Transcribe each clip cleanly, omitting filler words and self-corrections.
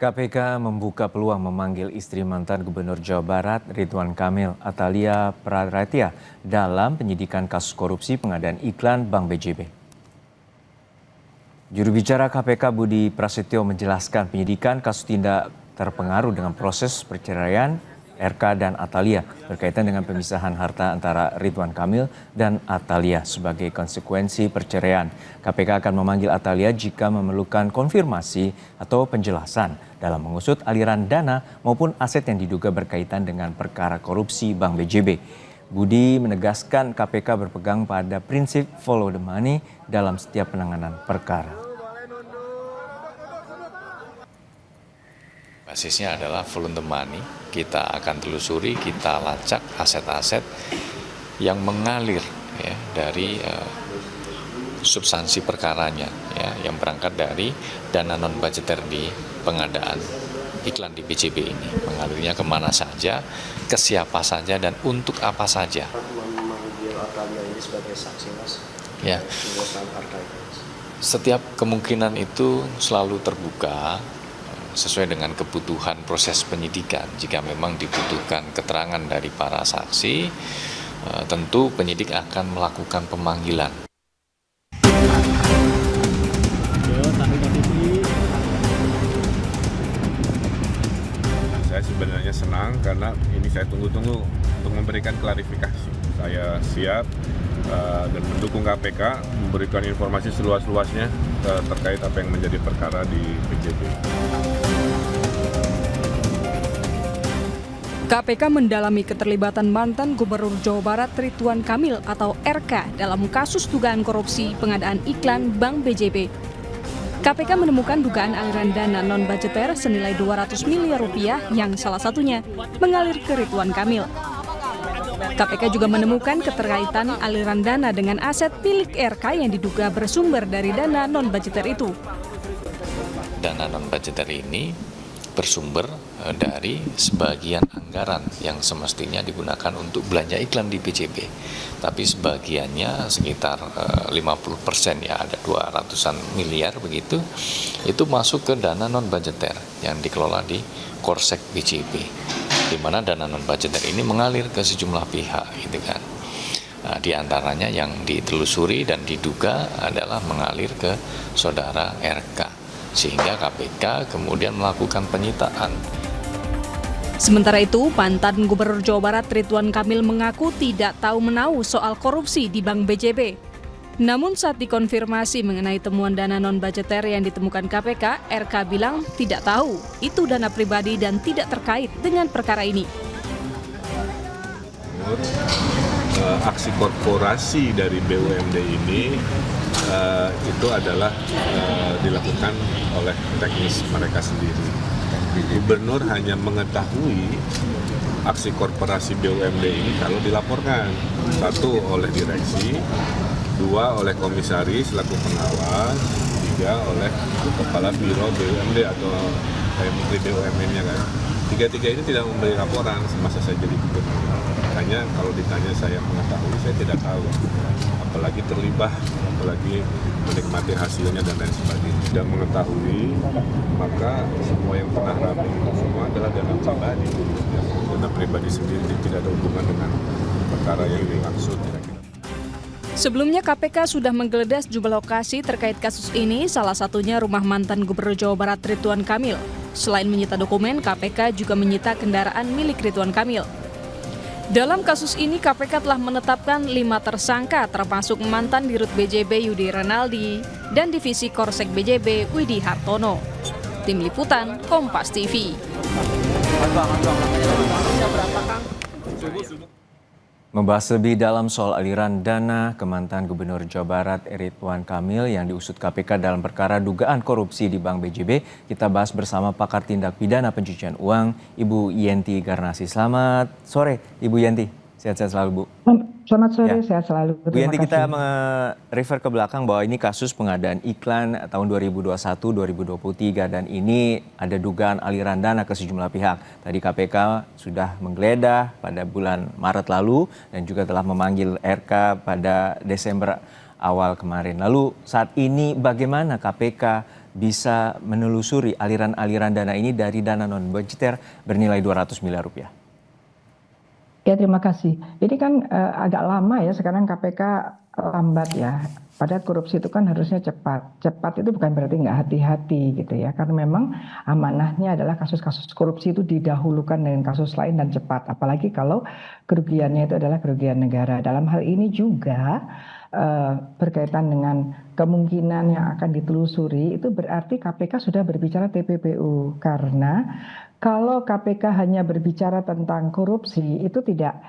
KPK membuka peluang memanggil istri mantan Gubernur Jawa Barat Ridwan Kamil, Atalia Praratya, dalam penyidikan kasus korupsi pengadaan iklan Bank BJB. Juru bicara KPK Budi Prasetyo menjelaskan penyidikan kasus tindak terpengaruh dengan proses perceraian RK dan Atalia berkaitan dengan pemisahan harta antara Ridwan Kamil dan Atalia sebagai konsekuensi perceraian. KPK akan memanggil Atalia jika memerlukan konfirmasi atau penjelasan dalam mengusut aliran dana maupun aset yang diduga berkaitan dengan perkara korupsi Bank BJB. Budi menegaskan KPK berpegang pada prinsip follow the money dalam setiap penanganan perkara. Basisnya adalah follow the money. Kita akan telusuri, kita lacak aset-aset yang mengalir ya, dari substansi perkaranya ya, yang berangkat dari dana non budgeter di pengadaan iklan di BJB ini. Mengalirnya kemana saja, ke siapa saja, dan untuk apa saja. Memanggil Atalia ini sebagai saksi, Mas. Ya. Setiap kemungkinan itu selalu terbuka sesuai dengan kebutuhan proses penyidikan. Jika memang dibutuhkan keterangan dari para saksi, tentu penyidik akan melakukan pemanggilan. Saya sebenarnya senang karena ini saya tunggu-tunggu untuk memberikan klarifikasi. Saya siap dan mendukung KPK memberikan informasi seluas-luasnya terkait apa yang menjadi perkara di BJB. KPK mendalami keterlibatan mantan Gubernur Jawa Barat Ridwan Kamil atau RK dalam kasus dugaan korupsi pengadaan iklan Bank BJB. KPK menemukan dugaan aliran dana non-budgeter senilai 200 miliar rupiah yang salah satunya mengalir ke Ridwan Kamil. KPK juga menemukan keterkaitan aliran dana dengan aset milik RK yang diduga bersumber dari dana non-budgeter itu. Dana non-budgeter ini bersumber dari sebagian anggaran yang semestinya digunakan untuk belanja iklan di BJB. Tapi sebagiannya sekitar 50% ya, ada 200-an miliar begitu, itu masuk ke dana non-budgeter yang dikelola di Korsek BJB, di mana dana non-budgeter ini mengalir ke sejumlah pihak gitu kan. Nah, di antaranya yang ditelusuri dan diduga adalah mengalir ke saudara RK. Sehingga KPK kemudian melakukan penyitaan. Sementara itu, mantan Gubernur Jawa Barat Ridwan Kamil mengaku tidak tahu menahu soal korupsi di Bank BJB. Namun saat dikonfirmasi mengenai temuan dana non-budgeter yang ditemukan KPK, RK bilang tidak tahu, itu dana pribadi dan tidak terkait dengan perkara ini. Aksi korporasi dari BUMD ini itu adalah dilakukan oleh teknis mereka sendiri. Gubernur hanya mengetahui aksi korporasi BUMD ini kalau dilaporkan. Satu, oleh direksi, dua, oleh komisaris selaku pengawas, tiga, oleh kepala biro BUMD atau menteri BUMN-nya kan. Tiga-tiga ini tidak memberi laporan semasa saya jadi gubernur. Makanya kalau ditanya saya mengetahui, saya tidak tahu. Apalagi terlibat, apalagi menikmati hasilnya dan lain sebagainya. Tidak mengetahui, maka semua yang pernah rame itu semua adalah dana pribadi. Dana pribadi sendiri tidak ada hubungan dengan perkara yang dimaksud. Sebelumnya KPK sudah menggeledah sejumlah lokasi terkait kasus ini, salah satunya rumah mantan Gubernur Jawa Barat Ridwan Kamil. Selain menyita dokumen, KPK juga menyita kendaraan milik Ridwan Kamil. Dalam kasus ini, KPK telah menetapkan 5 tersangka termasuk mantan Dirut BJB Yudi Renaldi dan Divisi Korsek BJB Widi Hartono. Tim Liputan, Kompas TV. Membahas lebih dalam soal aliran dana ke mantan Gubernur Jawa Barat Ridwan Kamil yang diusut KPK dalam perkara dugaan korupsi di Bank BJB, kita bahas bersama pakar tindak pidana pencucian uang, Ibu Yenti Garnasi. Selamat sore, Ibu Yenti. Sehat-sehat selalu, Bu. Selamat sore, sehat selalu. Bu Yenti, kita refer ke belakang bahwa ini kasus pengadaan iklan tahun 2021-2023 dan ini ada dugaan aliran dana ke sejumlah pihak. Tadi KPK sudah menggeledah pada bulan Maret lalu dan juga telah memanggil RK pada Desember awal kemarin. Lalu saat ini bagaimana KPK bisa menelusuri aliran-aliran dana ini dari dana non-budgeter bernilai 200 miliar rupiah? Ya, terima kasih. Ini kan agak lama ya, sekarang KPK lambat ya. Padahal korupsi itu kan harusnya cepat. Cepat itu bukan berarti nggak hati-hati gitu ya. Karena memang amanahnya adalah kasus-kasus korupsi itu didahulukan dengan kasus lain dan cepat. Apalagi kalau kerugiannya itu adalah kerugian negara. Dalam hal ini juga berkaitan dengan kemungkinan yang akan ditelusuri, itu berarti KPK sudah berbicara TPPU. Karena kalau KPK hanya berbicara tentang korupsi, itu tidak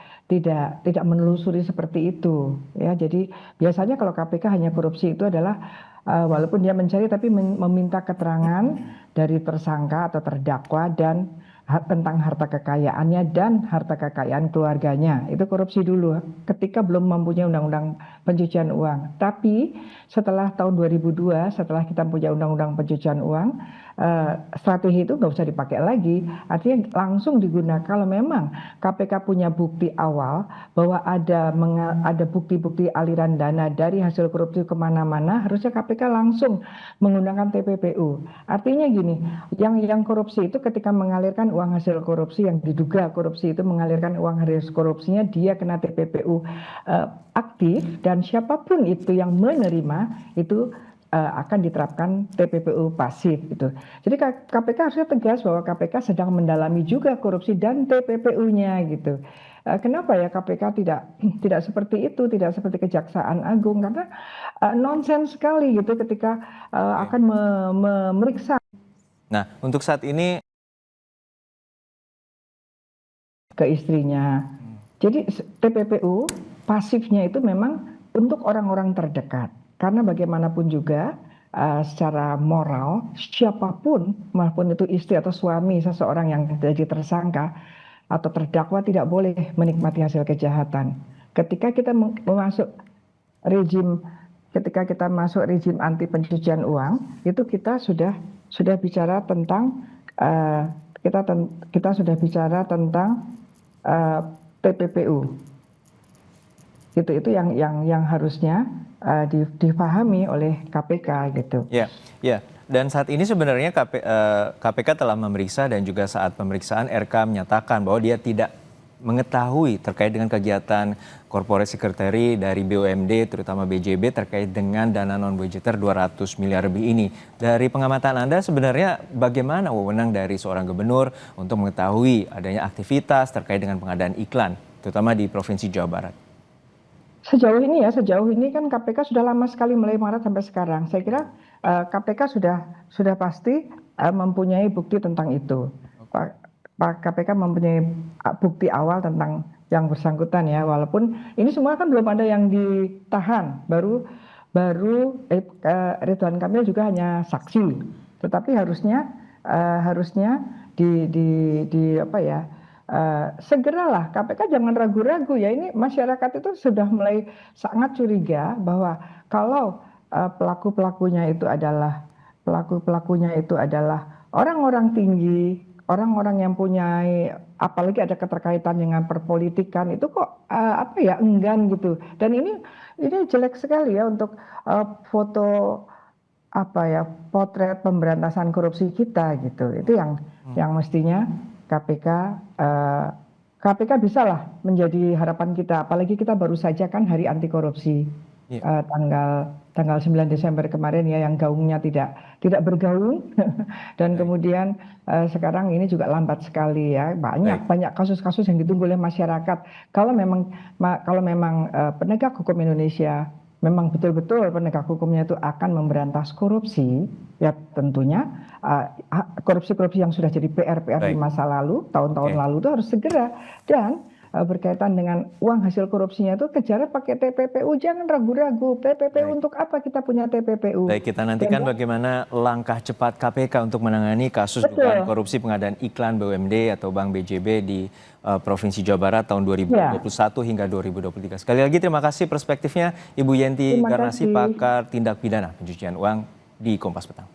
menelusuri seperti itu ya. Jadi biasanya kalau KPK hanya korupsi itu adalah walaupun dia mencari tapi meminta keterangan dari tersangka atau terdakwa dan tentang harta kekayaannya dan harta kekayaan keluarganya. Itu korupsi dulu ketika belum mempunyai undang-undang pencucian uang. Tapi setelah tahun 2002, setelah kita punya undang-undang pencucian uang, strategi itu nggak usah dipakai lagi. Artinya langsung digunakan kalau memang KPK punya bukti awal bahwa ada bukti-bukti aliran dana dari hasil korupsi kemana-mana, harusnya KPK langsung menggunakan TPPU. Artinya gini, yang korupsi itu ketika mengalirkan uang hasil korupsi, yang diduga korupsi itu mengalirkan uang hasil korupsinya, dia kena TPPU aktif, dan siapapun itu yang menerima itu akan diterapkan TPPU pasif gitu. Jadi KPK harusnya tegas bahwa KPK sedang mendalami juga korupsi dan TPPU-nya gitu. Kenapa ya KPK tidak seperti itu, tidak seperti Kejaksaan Agung, karena nonsens sekali gitu ketika akan memeriksa. Nah, untuk saat ini ke istrinya. Jadi TPPU pasifnya itu memang untuk orang-orang terdekat. Karena bagaimanapun juga secara moral siapapun, maupun itu istri atau suami seseorang yang jadi tersangka atau terdakwa, tidak boleh menikmati hasil kejahatan. Ketika kita masuk rejim anti pencucian uang, itu kita sudah bicara tentang kita sudah bicara tentang TPPU. Itu yang harusnya dipahami oleh KPK gitu. ya. Dan saat ini sebenarnya KPK telah memeriksa, dan juga saat pemeriksaan RK menyatakan bahwa dia tidak mengetahui terkait dengan kegiatan corporate secretary dari BUMD, terutama BJB, terkait dengan dana non-budgeter 200 miliar lebih ini. Dari pengamatan Anda, sebenarnya bagaimana wewenang dari seorang gubernur untuk mengetahui adanya aktivitas terkait dengan pengadaan iklan, terutama di Provinsi Jawa Barat? Sejauh ini kan KPK sudah lama sekali, mulai Maret sampai sekarang. Saya kira KPK sudah pasti mempunyai bukti tentang itu. KPK mempunyai bukti awal tentang yang bersangkutan ya, walaupun ini semua kan belum ada yang ditahan, baru Ridwan Kamil juga hanya saksi, tetapi harusnya segeralah KPK jangan ragu-ragu ya. Ini masyarakat itu sudah mulai sangat curiga bahwa kalau pelaku-pelakunya itu adalah orang-orang tinggi, orang-orang yang punya, apalagi ada keterkaitan dengan perpolitikan, itu kok enggan gitu. Dan ini jelek sekali ya untuk foto potret pemberantasan korupsi kita gitu. Itu yang mestinya KPK bisalah menjadi harapan kita, apalagi kita baru saja kan hari anti korupsi tanggal 9 Desember kemarin ya, yang gaungnya tidak bergaung dan kemudian sekarang ini juga lambat sekali ya, banyak kasus-kasus yang ditunggu oleh masyarakat. Kalau memang penegak hukum Indonesia memang betul-betul penegak hukumnya itu akan memberantas korupsi, ya tentunya korupsi-korupsi yang sudah jadi PR di masa lalu, tahun-tahun lalu itu harus segera, dan berkaitan dengan uang hasil korupsinya itu kejar pakai TPPU, jangan ragu-ragu. TPPU untuk apa kita punya TPPU? Baik, kita nantikan bagaimana langkah cepat KPK untuk menangani kasus dugaan korupsi pengadaan iklan BUMD atau Bank BJB di Provinsi Jawa Barat tahun 2021 hingga 2023. Sekali lagi terima kasih perspektifnya Ibu Yenti Garnasi, pakar tindak pidana pencucian uang di Kompas Petang.